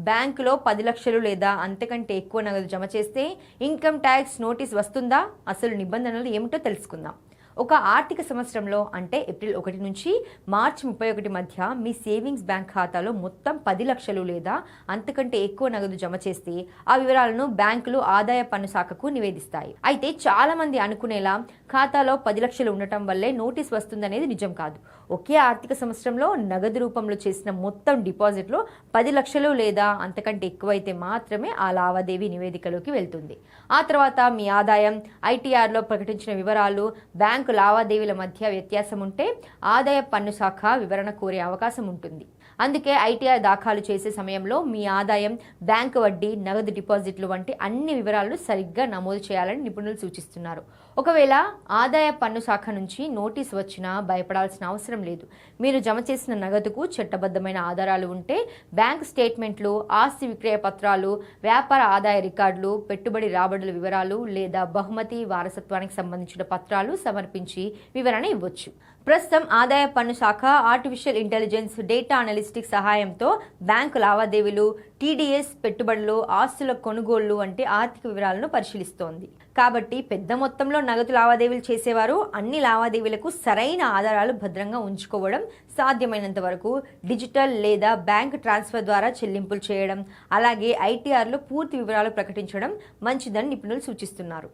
బ్యాంకులో 10 లక్షలు లేదా అంతకంటే ఎక్కువ నగదు జమ చేస్తే ఇన్కమ్ ట్యాక్స్ నోటీస్ వస్తుందా? అసలు నిబంధనలు ఏమిటో తెలుసుకుందాం. ఒక ఆర్థిక సంవత్సరంలో అంటే ఏప్రిల్ 1 నుంచి మార్చి 31 మధ్య మీ సేవింగ్స్ బ్యాంక్ ఖాతాలో మొత్తం 10 లక్షలు లేదా అంతకంటే ఎక్కువ నగదు జమ చేస్తే ఆ వివరాలను బ్యాంకులు ఆదాయ పన్ను శాఖకు నివేదిస్తాయి. అయితే చాలా మంది అనుకునేలా ఖాతాలో 10 లక్షలు ఉండటం వల్లే నోటీస్ వస్తుందనేది నిజం కాదు. ఒకే ఆర్థిక సంవత్సరంలో నగదు రూపంలో చేసిన మొత్తం డిపాజిట్లో 10 లక్షలు లేదా అంతకంటే ఎక్కువైతే మాత్రమే ఆ లావాదేవీ నివేదికలోకి వెళ్తుంది. ఆ తర్వాత మీ ఆదాయం, ఐటీఆర్లో ప్రకటించిన వివరాలు, బ్యాంకు లావాదేవీల మధ్య వ్యత్యాసం ఉంటే ఆదాయ పన్ను శాఖ వివరణ కోరే అవకాశం ఉంటుంది. అందుకే ఐటీఆర్ దాఖలు చేసే సమయంలో మీ ఆదాయం, బ్యాంకు వడ్డీ, నగదు డిపాజిట్లు వంటి అన్ని వివరాలను సరిగ్గా నమోదు చేయాలని నిపుణులు సూచిస్తున్నారు. ఒకవేళ ఆదాయ పన్ను శాఖ నుంచి నోటీసు వచ్చినా భయపడాల్సిన అవసరం లేదు. మీరు జమ చేసిన నగదుకు చట్టబద్ధమైన ఆధారాలు ఉంటే బ్యాంక్ స్టేట్మెంట్లు, ఆస్తి విక్రయ పత్రాలు, వ్యాపార ఆదాయ రికార్డులు, పెట్టుబడి రాబడుల వివరాలు లేదా బహుమతి వారసత్వానికి సంబంధించిన పత్రాలు సమర్పించి వివరణ ఇవ్వచ్చు. ప్రస్తుతం ఆదాయ పన్ను శాఖ ఆర్టిఫిషియల్ ఇంటెలిజెన్స్, డేటా అనలిస్టిక్స్ సహాయంతో బ్యాంకు లావాదేవీలు, టీడీఎస్, పెట్టుబడులు, ఆస్తుల కొనుగోళ్లు వంటి ఆర్థిక వివరాలను పరిశీలిస్తోంది. కాబట్టి పెద్ద మొత్తంలో నగదు లావాదేవీలు చేసేవారు అన్ని లావాదేవీలకు సరైన ఆధారాలు భద్రంగా ఉంచుకోవడం, సాధ్యమైనంత వరకు డిజిటల్ లేదా బ్యాంక్ ట్రాన్స్ఫర్ ద్వారా చెల్లింపులు చేయడం, అలాగే ఐటీఆర్లో పూర్తి వివరాలు ప్రకటించడం మంచిదని నిపుణులు సూచిస్తున్నారు.